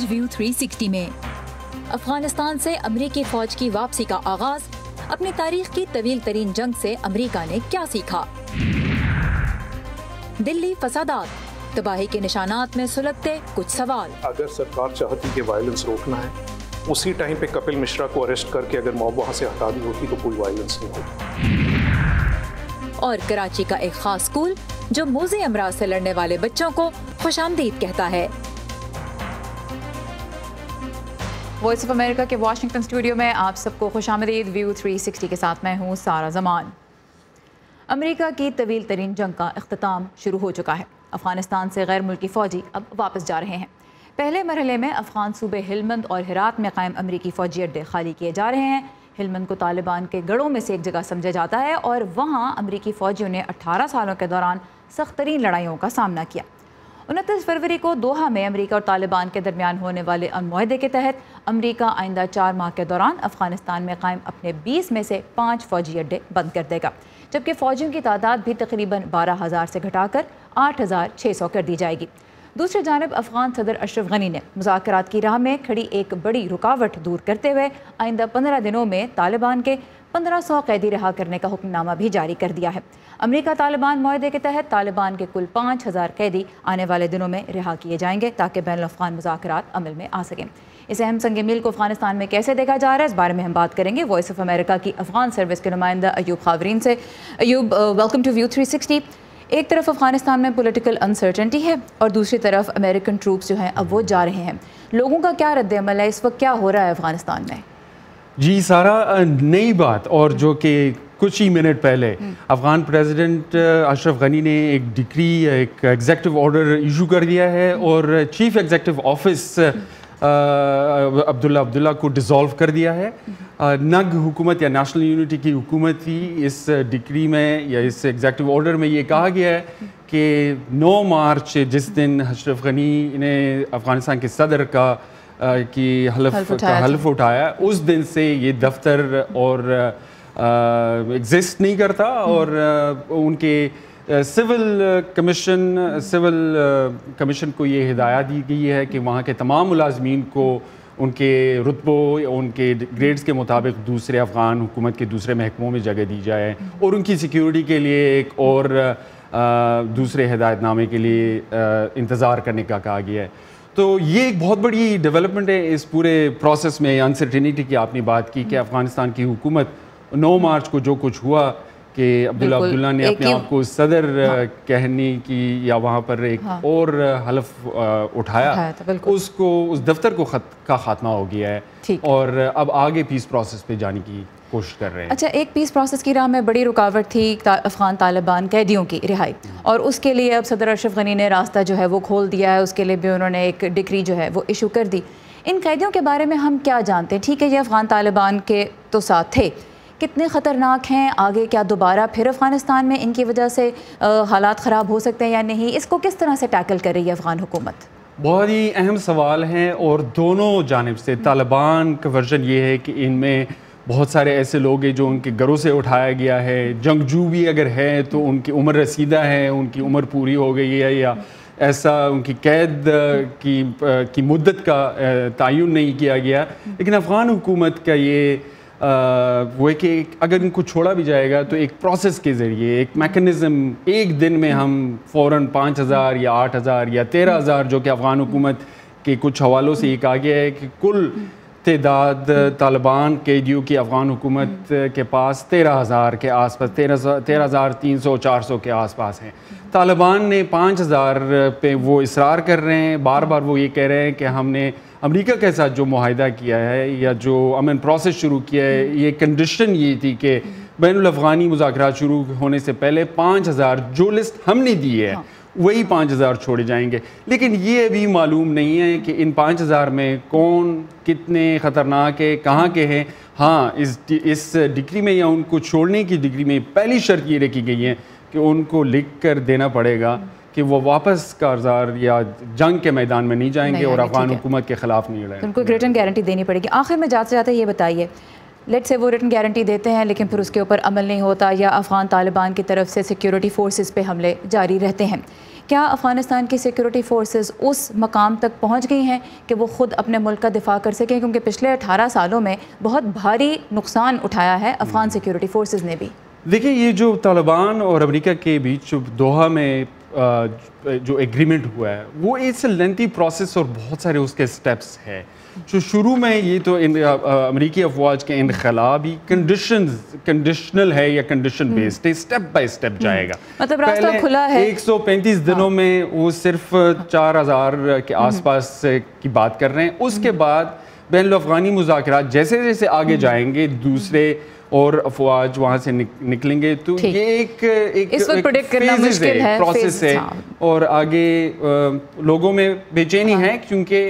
आज व्यू 360 में अफगानिस्तान से अमरीकी फौज की वापसी का आगाज, अपनी तारीख की तवील तरीन जंग से अमरीका ने क्या सीखा। दिल्ली फसादात, तबाही के निशानात में सुलगते कुछ सवाल। अगर सरकार चाहती कि वायलेंस रोकना है, उसी टाइम पे कपिल मिश्रा को अरेस्ट करके अगर मॉब वहां से हटा दी होती तो कोई वायलेंस नहीं होती। और कराची का एक खास स्कूल जो मोज़े अमराज से लड़ने वाले बच्चों को खुशामदीद कहता है। वॉइस ऑफ अमेरिका के वाशिंगटन स्टूडियो में आप सबको खुशामदीद। व्यू 360 के साथ मैं हूँ सारा जमान। अमेरिका की तवील तरीन जंग का इख्तिताम शुरू हो चुका है। अफगानिस्तान से गैर मुल्की फ़ौजी अब वापस जा रहे हैं। पहले मरहले में अफगान सूबे हिलमंद और हिरात में कायम अमरीकी फ़ौजी अड्डे खाली किए जा रहे हैं। हिलमंद को तालिबान के गढ़ों में से एक जगह समझा जाता है और वहाँ अमरीकी फ़ौजियों ने 18 सालों के दौरान सख्त तरीन लड़ाइयों का सामना किया। 29 फरवरी को दोहा में अमरीका और तालिबान के दरमियान होने वाले मुआहदे के तहत अमरीका आइंदा 4 माह के दौरान अफगानिस्तान में कायम अपने 20 में से 5 फ़ौजी अड्डे बंद कर देगा, जबकि फ़ौजियों की तादाद भी तकरीबन 12,000 से घटाकर 8,600 कर दी जाएगी। दूसरी जानिब अफगान सदर अशरफ गनी ने मुज़ाकरात की राह में खड़ी एक बड़ी रुकावट दूर करते हुए आइंदा 15 दिनों में तालिबान के 1500 कैदी रिहा करने का हुक्मनामा भी जारी कर दिया है। अमरीका तालिबान मुआहदे के तहत तालिबान के कुल 5,000 कैदी आने वाले दिनों में रिहा किए जाएंगे ताकि बैनुल-अफ़गान मुज़ाकरात अमल में आ सकें। इस अहम संग मील को अफगानिस्तान में कैसे देखा जा रहा है, इस बारे में हम बात करेंगे वॉइस ऑफ अमेरिका की अफगान सर्विस के नुमाइंदा अयूब खावरीन से। Ayub, welcome to view 360। एक तरफ अफगानिस्तान में पॉलिटिकल अनसर्टेनिटी है और दूसरी तरफ अमेरिकन ट्रूप्स जो हैं अब वो जा रहे हैं। लोगों का क्या रद्द-ए-अमल है, इस वक्त क्या हो रहा है अफगानिस्तान में? जी सारा, नई बात और जो कि कुछ ही मिनट पहले अफगान प्रेसिडेंट अशरफ गनी ने एक डिक्री, एक एग्जेक्टिव ऑर्डर इशू कर दिया है और चीफ एग्जेक्टिव ऑफिस अब्दुल्ला को डिसॉल्व कर दिया है। नग हुकूमत या नेशनल यूनिटी की हुकूमत थी। इस डिक्री में या इस एग्जेक्टिव ऑर्डर में ये कहा गया है कि 9 मार्च जिस दिन अशरफ गनी ने अफ़गानिस्तान के सदर का की हल्फ उठाया, उस दिन से ये दफ्तर और एग्जिस्ट नहीं करता और उनके सिविल कमीशन को ये हिदायत दी गई है कि वहाँ के तमाम मुलाजमीन को उनके रुतबों, उनके ग्रेड्स के मुताबिक दूसरे अफ़गान हुकूमत के दूसरे महकमों में जगह दी जाए और उनकी सिक्योरिटी के लिए एक और दूसरे हिदायतनामे के लिए इंतज़ार करने का कहा गया है। तो ये एक बहुत बड़ी डेवलपमेंट है इस पूरे प्रोसेस में। अनसर्टेनिटी की आपने बात की कि अफ़गानिस्तान की हुकूमत 9 मार्च को जो कुछ हुआ कि अब्दुल्ला ने अपने आप को सदर कहने की या वहाँ पर एक और हलफ उठाया, उसको उस दफ्तर को का खात्मा हो गया है और अब आगे पीस प्रोसेस पे जाने की कोशिश कर रहे हैं। अच्छा, एक पीस प्रोसेस की राह में बड़ी रुकावट थी अफगान तालिबान कैदियों की रिहाई, और उसके लिए अब सदर अशरफ गनी ने रास्ता जो है वो खोल दिया है। उसके लिए भी उन्होंने एक डिक्री जो है वो इशू कर दी। इन कैदियों के बारे में हम क्या जानते हैं? ठीक है, ये अफगान तालिबान के तो साथ थे, कितने ख़तरनाक हैं? आगे क्या दोबारा फिर अफ़गानिस्तान में इनकी वजह से हालात ख़राब हो सकते हैं या नहीं? इसको किस तरह से टैकल कर रही है अफ़गान हुकूमत? बहुत ही अहम सवाल हैं और दोनों जानिब से। तालिबान का वर्जन ये है कि इनमें बहुत सारे ऐसे लोग हैं जो उनके घरों से उठाया गया है। जंगजू भी अगर है तो उनकी उम्र रसीदा है, उनकी उम्र पूरी हो गई है या ऐसा उनकी कैद की मुद्दत का तयन नहीं किया गया। लेकिन अफ़गान हुकूमत का ये वो है कि अगर इनको छोड़ा भी जाएगा तो एक प्रोसेस के ज़रिए, एक मैकेनिज़्म, एक दिन में हम फ़ौरन 5,000 या 8,000 या 13,000, जो कि अफ़गान हुकूमत के कुछ हवालों से ये कहा गया है कि कुल तादाद तालिबान कैदियों की अफ़गान हुकूमत के पास 13,000 के आसपास, 13,300-400 के आसपास हैं। तालिबान ने 5,000 पे वो इसरार कर रहे हैं। बार बार वो ये कह रहे हैं कि हमने अमेरिका के साथ जो मुआहदा किया है या जो अमन प्रोसेस शुरू किया है, ये कंडीशन ये थी कि बैनुल-अफ़गानी मुज़ाकरात शुरू होने से पहले 5,000 जो लिस्ट हमने दी है वही 5,000 छोड़े जाएंगे। लेकिन ये अभी मालूम नहीं है कि इन 5,000 में कौन कितने ख़तरनाक है, कहाँ के हैं। हाँ, इस डिक्री में या उनको छोड़ने की डिक्री में पहली शर्त ये रखी गई है कि उनको लिख कर देना पड़ेगा कि वो वापस कारज़ार या जंग के मैदान में नहीं जाएंगे और अफ़गान हुकूमत के ख़िलाफ़ नहीं लड़ेंगे। उनको रिटर्न गारंटी देनी पड़ेगी। आखिर में जाते जाते ये बताइए, लेट्स से वो रिटन गारंटी देते हैं लेकिन फिर उसके ऊपर अमल नहीं होता या अफ़गान तालिबान की तरफ से सिक्योरिटी फोर्सेस पे हमले जारी रहते हैं। क्या अफ़गानिस्तान की सिक्योरिटी फोर्सेस उस मकाम तक पहुंच गई हैं कि वो ख़ुद अपने मुल्क का दिफा कर सकें? क्योंकि पिछले 18 सालों में बहुत भारी नुकसान उठाया है अफ़गान सिक्योरिटी फोर्सेस ने भी। देखिए, ये जो तालिबान और अमेरिका के बीच जो दोहा में जो एग्रीमेंट हुआ है वो इट्स लेंथी प्रोसेस और बहुत सारे उसके स्टेप्स हैं। जो शुरू में ये तो अमेरिकी अफवाज के इनकलाबी कंडीशनल है या कंडीशन बेस्ड है, स्टेप बाय स्टेप जाएगा। मतलब रास्ता खुला है। 135 दिनों में वो सिर्फ 4000 के आसपास की बात कर रहे हैं। उसके बाद बैन अफ़गानी मुज़ाकरात जैसे जैसे आगे जाएंगे, दूसरे और अफवाज वहाँ से निकलेंगे, तो ये एक प्रोसेस है। और आगे लोगों में बेचैनी है क्योंकि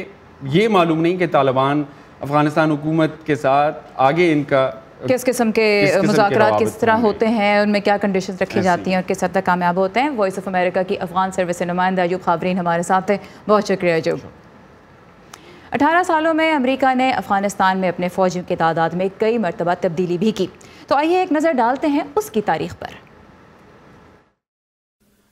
ये मालूम नहीं कि तालिबान अफगानिस्तान हुकूमत के साथ आगे इनका किस किस्म के मुज़ाकरात किस तरह होते हैं, उनमें क्या कंडीशंस रखी जाती हैं और किस हद तक कामयाब होते हैं। वॉइस ऑफ अमेरिका की अफगान सर्विस से नुमाइंदा अयूब खाबरीन हमारे साथ थे। बहुत शुक्रिया अयूब। 18 सालों में अमेरिका ने अफगानिस्तान में अपने फ़ौजियों की तादाद में कई मरतबा तब्दीली भी की। तो आइए एक नज़र डालते हैं उसकी तारीख पर।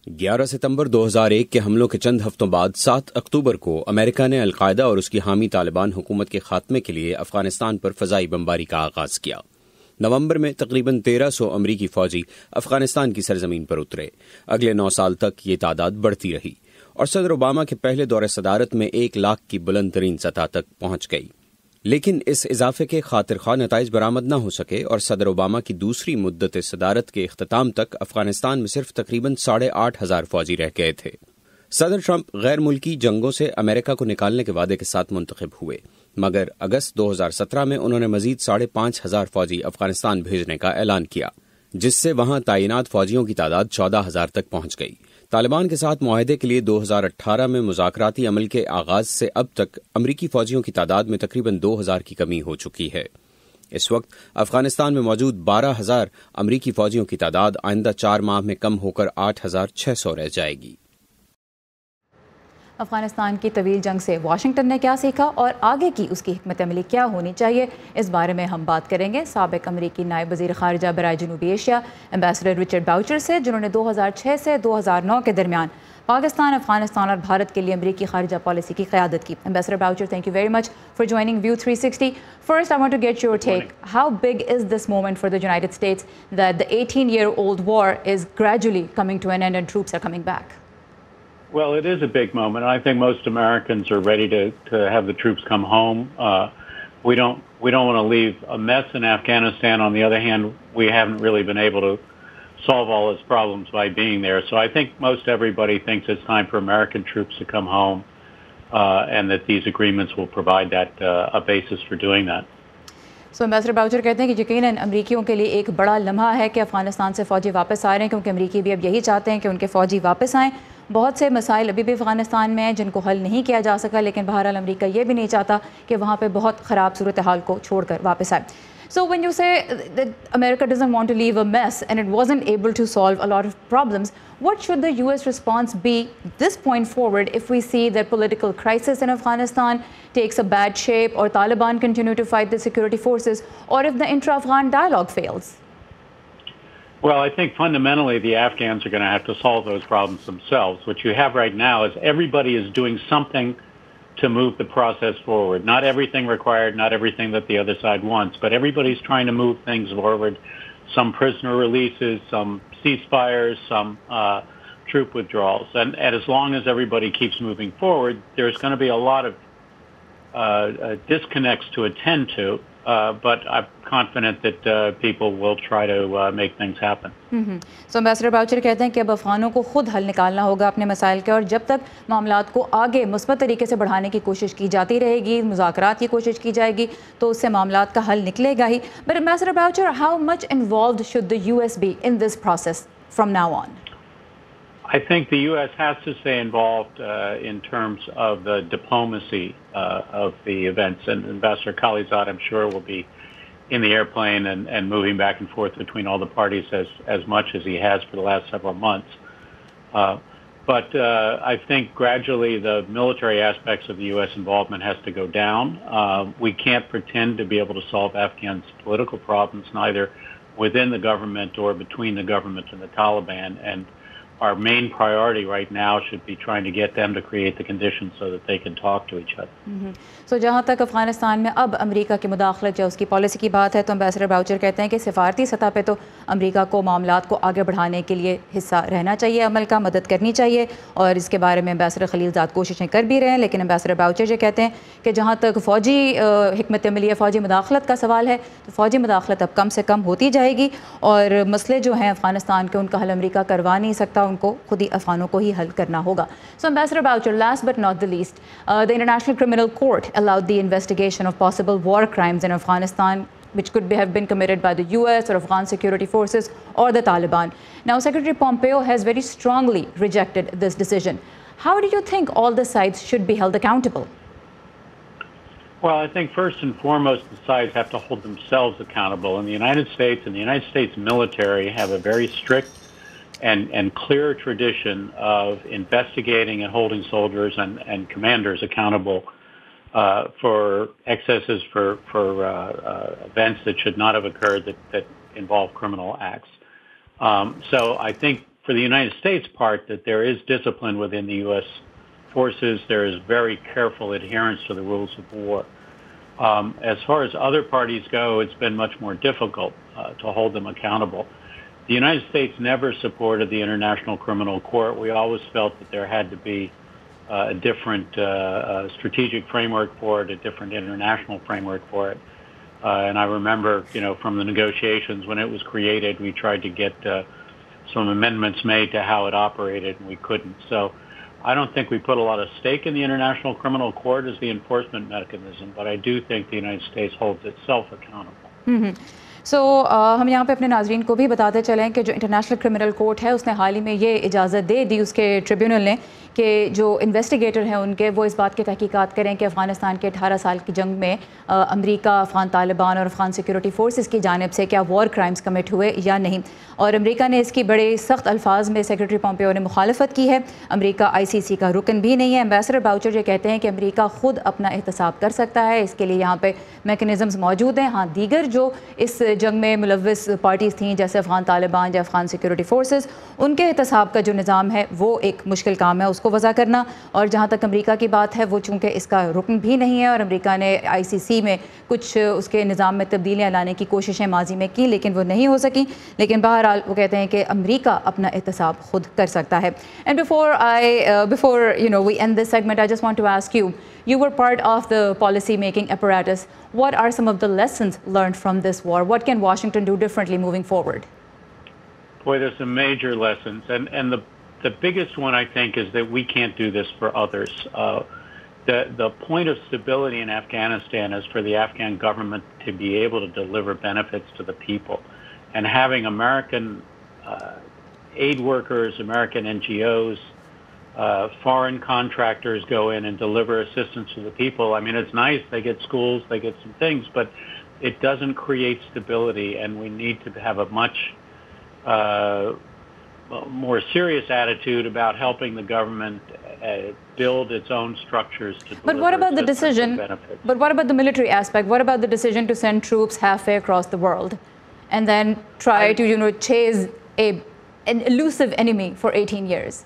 11 सितंबर 2001 के हमलों के चंद हफ्तों बाद 7 अक्टूबर को अमेरिका ने अलकायदा और उसकी हामी तालिबान हुकूमत के खात्मे के लिए अफगानिस्तान पर फ़ज़ाई बमबारी का आगाज़ किया। नवंबर में तकरीबन 1300 अमरीकी फ़ौजी अफगानिस्तान की सरजमीन पर उतरे। अगले 9 साल तक ये तादाद बढ़ती रही और सदर ओबामा के पहले दौरे सदारत में 1 लाख की बुलंद तरीन सतह तक पहुंच गई। लेकिन इस इजाफे के खातिर ख्वाह नताइज बरामद न हो सके और सदर ओबामा की दूसरी मुद्दत सदारत के इख्तिताम तक अफगानिस्तान में सिर्फ तकरीबन 8500 फौजी रह गए थे। सदर ट्रंप गैर मुल्की जंगों से अमेरिका को निकालने के वादे के साथ मुंतखब हुए, मगर अगस्त 2017 में उन्होंने मजीद 5500 फौजी अफगानिस्तान भेजने का ऐलान किया, जिससे वहां तैनात फौजियों की तादाद 14000 तक पहुंच गई। तालिबान के साथ मुआहदे के लिए 2018 में मुज़ाकराती अमल के आगाज से अब तक अमरीकी फौजियों की तादाद में तकरीबन 2000 की कमी हो चुकी है। इस वक्त अफगानिस्तान में मौजूद 12000 अमरीकी फौजियों की तादाद आइंदा 4 माह में कम होकर 8600 रह जाएगी। अफगानिस्तान की तवील जंग से वाशिंगटन ने क्या सीखा और आगे की उसकी हिकमत अमली क्या होनी चाहिए, इस बारे में हम बात करेंगे साबिक अमरीकी नायब वज़ीर ख़ारिजा बराए जनूबी एशिया एम्बेसडर रिचर्ड बाउचर से, जिन्होंने 2006 से 2009 के दरमियान पाकिस्तान, अफगानिस्तान और भारत के लिए अमरीकी ख़ारिजा पॉलिसी की क़यादत की। Ambassador Boucher, thank you very much for joining view 360। First I want to get your take, how big is this moment for the United States that the 18-year-old war is gradually coming to an end and troops are coming back? Well, it is a big moment. I think most Americans are ready to have the troops come home. We don't want to leave a mess in Afghanistan. On the other hand, we haven't really been able to solve all its problems by being there. So I think most everybody thinks it's time for American troops to come home, and that these agreements will provide that a basis for doing that. So ambassador Boucher कहते हैं कि यकीनन अमरीकियों के लिए एक बड़ा लम्हा है कि अफगानिस्तान से फ़ौजी वापस आ रहे हैं, क्योंकि अमरीकी भी अब यही चाहते हैं कि उनके फ़ौजी वापस आएँ। बहुत से मसाइल अभी भी अफगानिस्तान में हैं जिनको हल नहीं किया जा सका, लेकिन बहरहाल अमरीका ये भी नहीं चाहता कि वहाँ पर बहुत ख़राब सूरत हाल को छोड़कर वापस आए। So when you say that America doesn't want to leave a mess and it wasn't able to solve a lot of problems, what should the US response be this point forward if we see that political crisis in Afghanistan takes a bad shape, or Taliban continue to fight the security forces, or if the intra-Afghan dialogue fails? Well, I think fundamentally the Afghans are going to have to solve those problems themselves. What you have right now is everybody is doing something to move the process forward. Not everything required, not everything that the other side wants, but everybody's trying to move things forward. Some prisoner releases, some ceasefires, some troop withdrawals. And as long as everybody keeps moving forward, there's going to be a lot of disconnects to attend to, but I'm confident that people will try to make things happen. So ambassador Boucher कहते हैं कि अब अफगानों को खुद हल निकालना होगा अपने मसाइल के, और जब तक मामलात को आगे मुस्बत तरीके से बढ़ाने की कोशिश की जाती रहेगी, मुज़ाकरात की कोशिश की जाएगी, तो उससे मामलात का हल निकलेगा ही। But ambassador Boucher, how much involved should the US be in this process from now on? I think the U.S. has to stay involved in terms of the diplomacy of the events. And Ambassador Khalilzad, I'm sure, will be in the airplane and moving back and forth between all the parties as much as he has for the last several months. But I think gradually the military aspects of the U.S. involvement has to go down. We can't pretend to be able to solve Afghan's political problems, neither within the government or between the government and the Taliban. And our main priority right now should be trying to get them to create the conditions so that they can talk to each other. So जहाँ तक अफ़गानिस्तान में अब America की मुदाखलत या उसकी policy की बात है तो एम्बेसडर बाउचर कहते हैं कि सिफारती सतह पे तो अमेरिका को मामलात को आगे बढ़ाने के लिए हिस्सा रहना चाहिए, अमल का मदद करनी चाहिए और इसके बारे में एम्बेसडर खलीलजाद कोशिशें कर भी रहे हैं। लेकिन एम्बेसडर बाउचर ये कहते हैं कि जहाँ तक फ़ौजी हिकमत अमली या फ़ौजी मुदाखलत का सवाल है तो फ़ौजी मुदाखलत अब कम से कम होती जाएगी और मसले जो हैं अफ़गानिस्तान के उनका हल अमेरिका करवा नहीं सकता, उनको खुद ही अफ़गानों को ही हल करना होगा। So ambassador Boucher, last but not the least, the international criminal court allowed the investigation of possible war crimes in Afghanistan which could have been committed by the US or Afghan security forces or the Taliban. Now, Secretary Pompeo has very strongly rejected this decision. How do you think all the sides should be held accountable? Well, I think first and foremost, the sides have to hold themselves accountable. And the United States and the United States military have a very strict and clear tradition of investigating and holding soldiers and commanders accountable for excesses, for events that should not have occurred that involve criminal acts. So I think for the United States part that there is discipline within the U.S. forces. There is very careful adherence to the rules of war. As far as other parties go, it's been much more difficult to hold them accountable. The United States never supported the International Criminal Court. We always felt that there had to be a different strategic framework for it, a different international framework for it. And I remember, from the negotiations when it was created, we tried to get some amendments made to how it operated, and we couldn't. So I don't think we put a lot of stake in the International Criminal Court as the enforcement mechanism, but I do think the United States holds itself accountable. हम यहाँ पे अपने नाजरीन को भी बताते चलें कि जो इंटरनेशनल क्रिमिनल कोर्ट है उसने हाल ही में ये इजाज़त दे दी उसके ट्रिब्यूनल ने कि जो इन्वेस्टिगेटर हैं उनके वो इस बात की तहकीकात करें कि अफ़गानिस्तान के 18 साल की जंग में अमेरिका, अफ़गान तालिबान और अफ़गान सिक्योरिटी फोर्सेस की जानिब से क्या वॉर क्राइम्स कमिट हुए या नहीं। और अमेरिका ने इसकी बड़े सख्त अल्फाज में सेक्रेटरी पोम्पेओ ने मुखालफत की है। अमेरिका ICC का रुकन भी नहीं है। एम्बेसडर बाउचर ये कहते हैं कि अमेरिका ख़ुद अपना एहतसाब कर सकता है, इसके लिए यहाँ पे मैकेनिज़म्स मौजूद हैं। हाँ, दीगर जो इस जंग में मुलव्वस पार्टीज़ थीं जैसे अफ़गान तालिबान या अफ़गान सिक्योरिटी फोर्सेस, उनके एहतसाब का जो निज़ाम है वो एक मुश्किल काम है उसको वज़ा करना। और जहाँ तक अमेरिका की बात है वो चूँकि इसका रुकन भी नहीं है और अमेरिका ने ICC में कुछ उसके निज़ाम में तब्दीलियाँ लाने की कोशिशें माजी में की लेकिन वो नहीं हो सकी। लेकिन बहरहाल वो कहते हैं कि अमेरिका अपना एहतसाब खुद कर सकता है। And before we end this segment, I just want to ask you, you were part of the policy making apparatus. What are some of the lessons learned from this war? What can Washington do differently moving forward? Boy, there's some major lessons. And the biggest one, I think, is that we can't do this for others. The point of stability in Afghanistan is for the Afghan government to be able to deliver benefits to the people. And having American aid workers, American NGOs, foreign contractors go in and deliver assistance to the people. I mean, it's nice. They get schools, they get some things, but it doesn't create stability, and we need to have a much more serious attitude about helping the government build its own structures to deliver. But what about the decision? But what about the military aspect? What about the decision to send troops halfway across the world and then try to chase an elusive enemy for 18 years?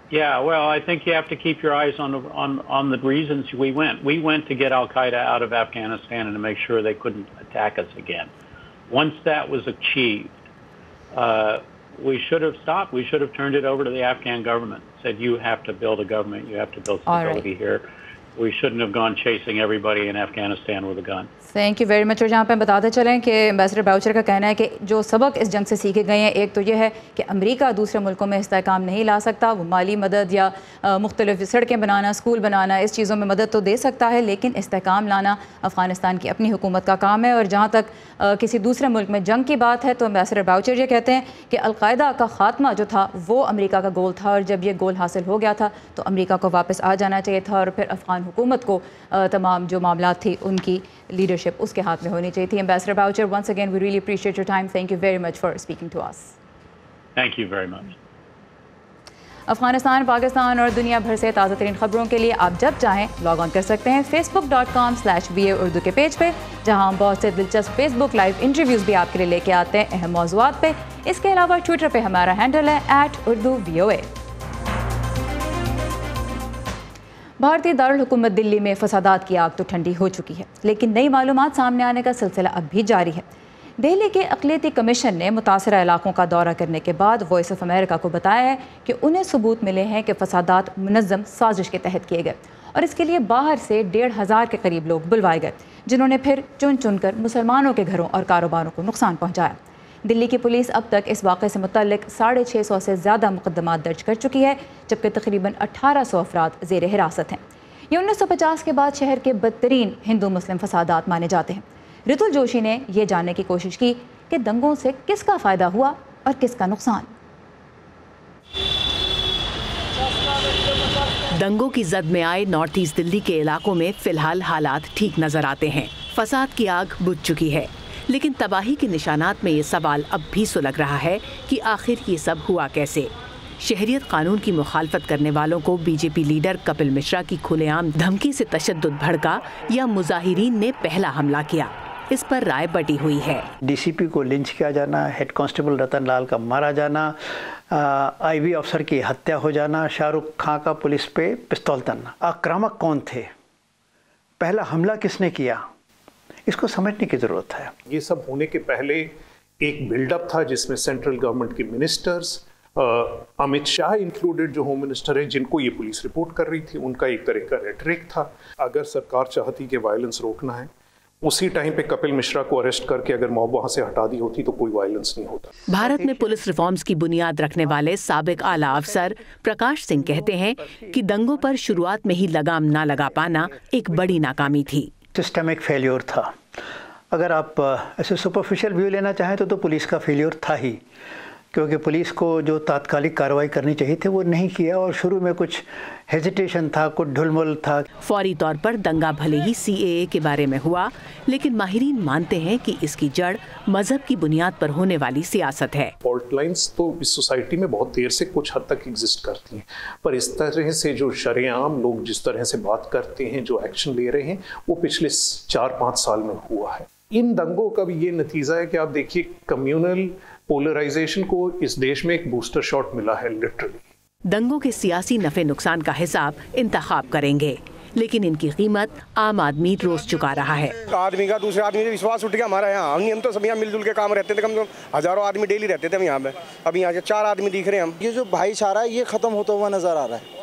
Yeah, well, I think you have to keep your eyes on the reasons we went. We went to get Al-Qaeda out of Afghanistan and to make sure they couldn't attack us again. Once that was achieved, we should have stopped. We should have turned it over to the Afghan government, said you have to build a government, you have to build stability here. We shouldn't have gone chasing everybody in Afghanistan with a gun. Thank you very much. और जहाँ पे हम बताते चलें कि ambassador voucher का कहना है कि जो सबक इस जंग से सीखे गए हैं, एक तो ये है कि अमेरिका दूसरे मुल्कों में इस्तेहकाम नहीं ला सकता। वो माली मदद या मुख्तलिफ सड़कें बनाना, स्कूल बनाना, इस चीज़ों में मदद तो दे सकता है, लेकिन इस्तेहकाम लाना अफ़गानिस्तान की अपनी हुकूमत का काम है। और जहाँ तक किसी दूसरे मुल्क में जंग की बात है तो एम्बेसडर बाउचर ये कहते हैं कि अलकायदा का ख़ात्मा जो था वो अमेरिका का गोल था, और जब ये गोल हासिल हो गया था तो अमेरिका को वापस आ जाना चाहिए था और फिर अफ़गान हुकूमत को तमाम जो मामला थी उनकी लीडरशिप उसके हाथ में होनी चाहिए थी। Ambassador Boucher, once again we really appreciate your time. Thank you very much for speaking to us. Thank you very much. Afghanistan, Pakistan और दुनिया भर से ताज़ा तरीन खबरों के लिए आप जब चाहें लॉग ऑन कर सकते हैं facebook.com/VOA उर्दू के पेज पे, जहां हम बहुत से दिलचस्प फेसबुक लाइव इंटरव्यूज़ भी आपके लिए लेके आते हैं अहम मौज़ूआत पे। इसके अलावा ट्विटर पे हमारा हैंडल है @urduvoa। भारतीय दारुल हुकूमत दिल्ली में फसादात की आग तो ठंडी हो चुकी है, लेकिन नई मालूमात सामने आने का सिलसिला अब भी जारी है। दिल्ली के अक़लियती कमीशन ने मुतासरा इलाकों का दौरा करने के बाद वॉइस ऑफ अमेरिका को बताया है कि उन्हें सबूत मिले हैं कि फसादात मुनज़्ज़म साजिश के तहत किए गए और इसके लिए बाहर से 1,500 के करीब लोग बुलवाए गए, जिन्होंने फिर चुन चुन कर मुसलमानों के घरों और कारोबारों को नुकसान पहुँचाया। दिल्ली की पुलिस अब तक इस वाक़े से मुतल्लिक 650 से ज़्यादा मुकदमात दर्ज कर चुकी है, जबकि तकरीबन 1800 अफराद ज़ेर हिरासत हैं। ये 1950 के बाद शहर के बदतरीन हिंदू मुस्लिम फसादात माने जाते हैं। ऋतुल जोशी ने यह जानने की कोशिश की कि दंगों से किसका फ़ायदा हुआ और किसका नुकसान। दंगों की जद में आए नॉर्थ ईस्ट दिल्ली के इलाकों में फिलहाल हालात ठीक नजर आते हैं। फसाद की आग बुझ चुकी है, लेकिन तबाही के निशानात में ये सवाल अब भी सुलग रहा है कि आखिर ये सब हुआ कैसे। शहरियत कानून की मुखालफत करने वालों को बीजेपी लीडर कपिल मिश्रा की खुलेआम धमकी से तशद्दुद भड़का या मुजाहिरीन ने पहला हमला किया, इस पर राय बटी हुई है। डीसीपी को लिंच किया जाना, हेड कांस्टेबल रतन लाल का मारा जाना, आईबी अफसर की हत्या हो जाना, शाहरुख खान का पुलिस पे पिस्तौल तनना। आक्रामक कौन थे, पहला हमला किसने किया, इसको समझने की ज़रूरत है। ये सब होने के पहले एक बिल्डअप था जिसमें सेंट्रल गवर्नमेंट के मिनिस्टर्स, अमित शाह इंक्लूडेड जो होम मिनिस्टर है, जिनको ये पुलिस रिपोर्ट कर रही थी, उनका एक तरह का रेटरिक था। अगर सरकार चाहती कि वायलेंस रोकना है, उसी टाइम पे कपिल मिश्रा को अरेस्ट करके अगर मॉब वहां से हटा दी होती तो कोई वायलेंस नहीं होता। भारत में पुलिस रिफॉर्म्स की बुनियाद रखने वाले साबिक आला अफसर प्रकाश सिंह कहते हैं कि दंगों पर शुरुआत में ही लगाम ना लगा पाना एक बड़ी नाकामी थी। सिस्टमिक फेल्योर था। अगर आप ऐसे सुपरफिशियल व्यू लेना चाहें तो पुलिस का फेल्योर था ही, क्योंकि पुलिस को जो तात्कालिक कार्रवाई करनी चाहिए थी वो नहीं किया और शुरू में कुछ हेजिटेशन था, कुछ ढुलमुल था। फौरी तौर पर दंगा भले ही CAA के बारे में हुआ, लेकिन माहिरीन मानते हैं कि इसकी जड़ मजहब की बुनियाद पर होने वाली सियासत है। फॉल्ट लाइंस तो इस सोसाइटी में बहुत देर से कुछ हद तक एग्जिस्ट करती हैं, पर इस तरह से जो शरेआम लोग जिस तरह से बात करते हैं, जो एक्शन ले रहे हैं, वो पिछले 4-5 साल में हुआ है। इन दंगों का भी ये नतीजा है कि आप देखिए कम्युनल पोलराइजेशन को इस देश में एक बूस्टर शॉट मिला है लिटरली। दंगों के सियासी नफे नुकसान का हिसाब इंतखाब करेंगे, लेकिन इनकी कीमत आम आदमी रोज चुका रहा है। आदमी का दूसरे आदमी से विश्वास उठ गया हमारा। यहाँ हम तो सब यहाँ मिलजुल के काम रहते थे, कम से कम हजारों आदमी डेली रहते थे हम यहाँ पे। अभी यहाँ से 4 आदमी दिख रहे हैं हम। ये जो भाईचारा है ये खत्म होता हुआ नजर आ रहा है।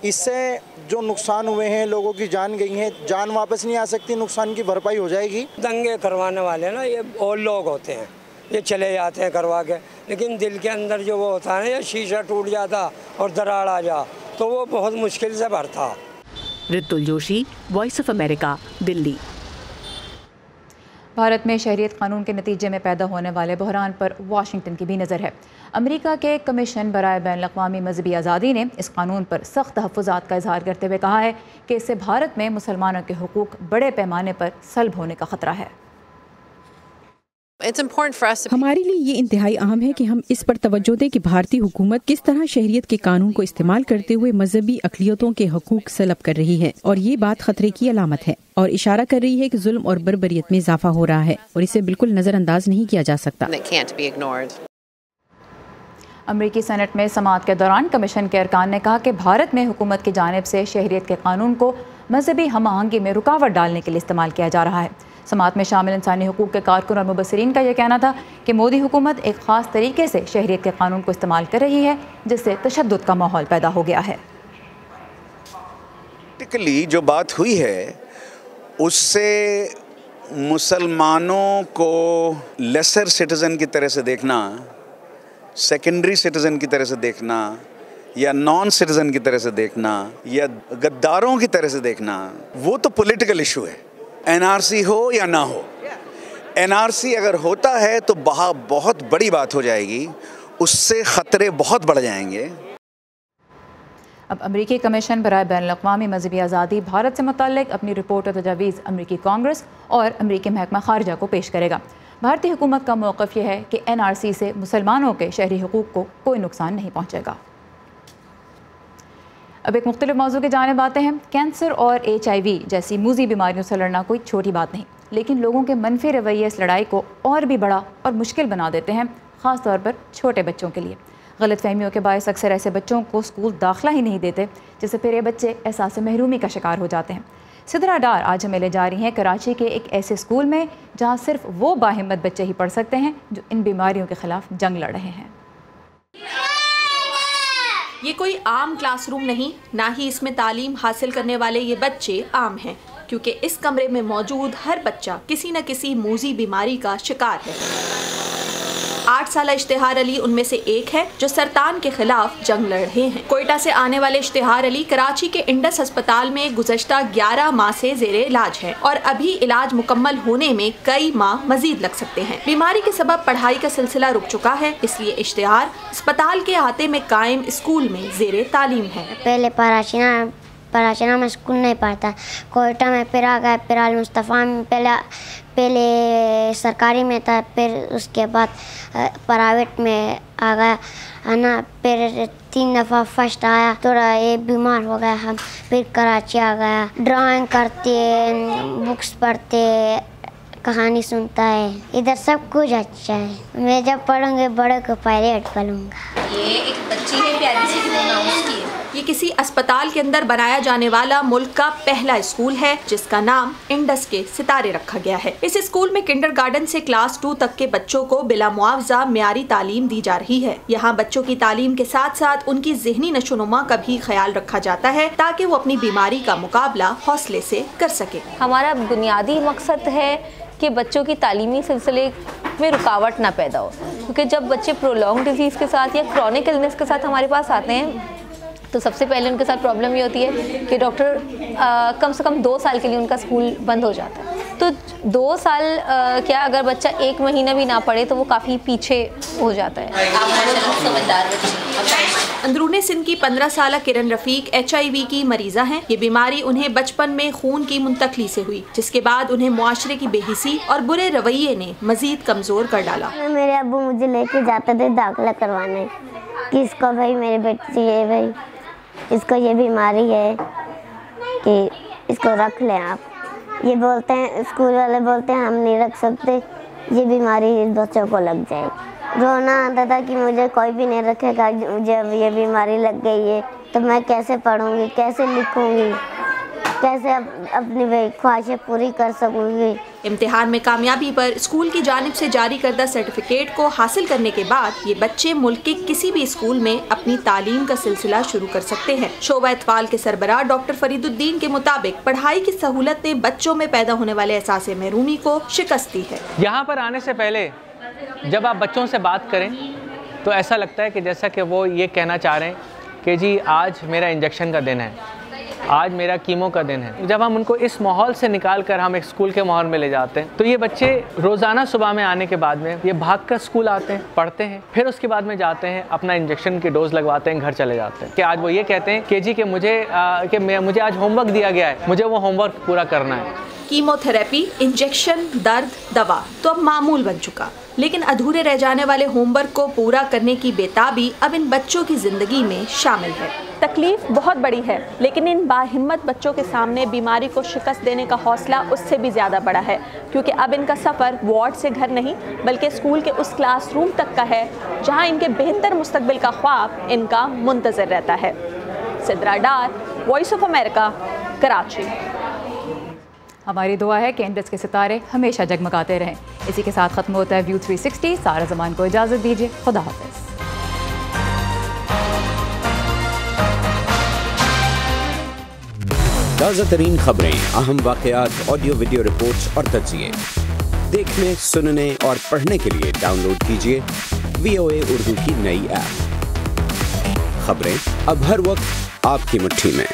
इससे जो नुकसान हुए हैं, लोगों की जान गई है, जान वापस नहीं आ सकती, नुकसान की भरपाई हो जाएगी। दंगे करवाने वाले ना ये और लोग होते हैं, ये चले जाते हैं करवा के, लेकिन दिल के अंदर जो वो होता है ना, ये शीशा टूट जाता और दरार आ जा तो वो बहुत मुश्किल से भरता। Ritul Joshi, voice of America, Delhi. Bharat में शहरियत कानून के नतीजे में पैदा होने वाले बहरान पर वाशिंगटन की भी नज़र है। अमेरिका के कमीशन बराए बैनुल-अक़वामी मजहबी आज़ादी ने इस कानून पर सख्त तहफ़्फ़ुज़ात का इजहार करते हुए कहा है कि इससे भारत में मुसलमानों के हुकूक बड़े पैमाने पर सल्ब होने का ख़तरा है। हमारे लिए ये इंतहाई अहम है कि हम इस पर तवज्जो दें कि भारतीय हुकूमत किस तरह शहरियत के कानून को इस्तेमाल करते हुए मजहबी अक़लियतों के हकूक सलब कर रही है, और ये बात खतरे की अलामत है और इशारा कर रही है कि जुल्म और बर्बरियत में इजाफा हो रहा है और इसे बिल्कुल नज़रअंदाज नहीं किया जा सकता। अमरीकी सेनेट में समाअत के दौरान कमीशन के अरकान ने कहा कि भारत में हुकूमत की जानिब से शहरियत के कानून को मजहबी हम आहंगी में रुकावट डालने के लिए इस्तेमाल किया जा रहा है। समाअत में शामिल इंसानी हुकूक के कारकुन और मुबसरीन का यह कहना था कि मोदी हुकूमत एक ख़ास तरीके से शहरियत के कानून को इस्तेमाल कर रही है, जिससे तशद्दुद का माहौल पैदा हो गया है। जो बात हुई है उससे मुसलमानों को लेसर सिटीज़न की तरह से देखना, सेकेंडरी सिटीज़न की तरह से देखना, या नॉन सिटीज़न की तरह से देखना, या गद्दारों की तरह से देखना, वो तो पॉलिटिकल इशू है। NRC हो या ना हो, NRC अगर होता है तो बहुत बड़ी बात हो जाएगी, उससे ख़तरे बहुत बढ़ जाएंगे। अब अमरीकी कमीशन बराए बैनुल-अक़वामी मजहबी आज़ादी भारत से मुतल्लिक़ अपनी रिपोर्ट और तजावीज़ अमरीकी कांग्रेस और अमरीकी महकमा ख़ारिजा को पेश करेगा। भारतीय हुकूमत का मौक़िफ़ यह है कि NRC से मुसलमानों के शहरी हुकूक को कोई नुकसान नहीं पहुँचेगा। अब एक मुख्तलिफ मौजू की जानिब आते हैं। कैंसर और HIV जैसी मूजी बीमारियों से लड़ना कोई छोटी बात नहीं, लेकिन लोगों के मनफी रवैये इस लड़ाई को और भी बड़ा और मुश्किल बना देते हैं, ख़ास तौर पर छोटे बच्चों के लिए। गलत फहमियों के बायस अक्सर ऐसे बच्चों को स्कूल दाखिला ही नहीं देते, जिससे फिर ये बच्चे एहसास महरूमी का शिकार हो जाते हैं। सिद्रा डार आज हमें ले जा रही हैं कराची के एक ऐसे स्कूल में जहाँ सिर्फ वो बाहिम्मत बच्चे ही पढ़ सकते हैं जो इन बीमारियों के खिलाफ जंग लड़ रहे हैं। ये कोई आम क्लासरूम नहीं, ना ही इसमें तालीम हासिल करने वाले ये बच्चे आम हैं, क्योंकि इस कमरे में मौजूद हर बच्चा किसी न किसी मूजी बीमारी का शिकार है। 8 साला इश्तिहार अली उनमें से एक है जो सरतान के खिलाफ जंग लड़ रहे हैं। कोयटा से आने वाले इश्तिहार अली कराची के इंडस अस्पताल में गुज़श्ता 11 माह से ज़ेरे इलाज है और अभी इलाज मुकम्मल होने में कई माह मजीद लग सकते हैं। बीमारी के सबब पढ़ाई का सिलसिला रुक चुका है, इसलिए इश्तिहार अस्पताल के अहाते में कायम स्कूल में ज़ेरे तालीम है। पहले पराशिना में स्कूल नहीं पढ़ता, कोयटा में फिर आ गया, फिर अल मुस्तफ़ा में पहले सरकारी में था, फिर उसके बाद प्राइवेट में आ गया है ना। फिर 3 दफ़ा फर्स्ट आया, थोड़ा ये बीमार हो गया हम, फिर कराची आ गया। ड्राइंग करते, बुक्स पढ़ते, कहानी सुनता है, इधर सब कुछ अच्छा है। मैं जब पढ़ूंगी बड़े को पायलट बनूंगा। ये एक बच्ची है, प्यारी सी नाम उसकी। ये किसी अस्पताल के अंदर बनाया जाने वाला मुल्क का पहला स्कूल है, जिसका नाम इंडस के सितारे रखा गया है। इस स्कूल में किंडरगार्टन से क्लास 2 तक के बच्चों को बिला मुआवजा मियारी तालीम दी जा रही है। यहाँ बच्चों की तालीम के साथ साथ उनकी ज़हनी नशोनुमा का भी ख्याल रखा जाता है, ताकि वो अपनी बीमारी का मुकाबला हौसले से कर सके। हमारा बुनियादी मकसद है कि बच्चों की तालीमी सिलसिले में रुकावट ना पैदा हो, क्योंकि जब बच्चे प्रोलॉन्ग डिजीज़ के साथ या क्रॉनिक इलनेस के साथ हमारे पास आते हैं तो सबसे पहले उनके साथ प्रॉब्लम ये होती है कि डॉक्टर कम से कम 2 साल के लिए उनका स्कूल बंद हो जाता है। तो 2 साल क्या अगर बच्चा 1 महीना भी ना पढ़े तो वो काफ़ी पीछे हो जाता है। अंदरूनी सिंध की 15 साला किरण रफीक HIV की मरीज़ा हैं। ये बीमारी उन्हें बचपन में खून की मुंतकली से हुई, जिसके बाद उन्हें मुआशरे की बेहिसी और बुरे रवैये ने मजीद कमज़ोर कर डाला। मेरे अब्बू मुझे लेके जाते थे दाखिला करवाने कि इसको भाई मेरे बेटी है, भाई इसको ये बीमारी है कि इसको रख लें आप। ये बोलते हैं, स्कूल वाले बोलते हैं हम नहीं रख सकते, ये बीमारी बच्चों को लग जाएगी। रोना आता था कि मुझे कोई भी नहीं रखेगा, मुझे अब ये बीमारी लग गई है तो मैं कैसे पढ़ूंगी, कैसे लिखूंगी, कैसे अपनी ख्वाहिशें पूरी कर सकूंगी। इम्तिहान में कामयाबी पर स्कूल की जानिब से जारी करदा सर्टिफिकेट को हासिल करने के बाद ये बच्चे मुल्क के किसी भी स्कूल में अपनी तालीम का सिलसिला शुरू कर सकते हैं। शोबा इत्फाल के सरबराह डॉक्टर फरीदुद्दीन के मुताबिक पढ़ाई की सहूलत ने बच्चों में पैदा होने वाले एहसास महरूमी को शिकस्त दी है। यहाँ पर आने से पहले जब आप बच्चों से बात करें तो ऐसा लगता है कि जैसा कि वो ये कहना चाह रहे हैं कि जी आज मेरा इंजेक्शन का दिन है, आज मेरा कीमो का दिन है। जब हम उनको इस माहौल से निकाल कर हम एक स्कूल के माहौल में ले जाते हैं तो ये बच्चे रोज़ाना सुबह में आने के बाद में ये भाग कर स्कूल आते हैं, पढ़ते हैं, फिर उसके बाद में जाते हैं अपना इंजेक्शन की डोज लगवाते हैं, घर चले जाते हैं। कि आज वो ये कहते हैं कि जी कि मुझे आज होमवर्क दिया गया है, मुझे वो होमवर्क पूरा करना है। कीमोथेरेपी, इंजेक्शन, दर्द, दवा तो अब मामूल बन चुका, लेकिन अधूरे रह जाने वाले होमवर्क को पूरा करने की बेताबी अब इन बच्चों की जिंदगी में शामिल है। तकलीफ बहुत बड़ी है, लेकिन इन बाहिम्मत बच्चों के सामने बीमारी को शिकस्त देने का हौसला उससे भी ज़्यादा बड़ा है, क्योंकि अब इनका सफ़र वार्ड से घर नहीं बल्कि स्कूल के उस क्लासरूम तक का है जहां इनके बेहतर मुस्तकबिल का ख्वाब इनका मुंतज़र रहता है। सिद्रा डार, वॉइस ऑफ अमेरिका, कराची। हमारी दुआ है कि इंडस के सितारे हमेशा जगमगाते रहें। इसी के साथ ख़त्म होता है व्यू 360। सारा ज़मान को इजाज़त दीजिए। खुदा हाफ़िज़। ताज़ा तरीन खबरें, अहम वाक़यात, ऑडियो वीडियो रिपोर्ट्स और तज्ज़िये देखने, सुनने और पढ़ने के लिए डाउनलोड कीजिए VOA उर्दू की नई ऐप। खबरें अब हर वक्त आपकी मुट्ठी में।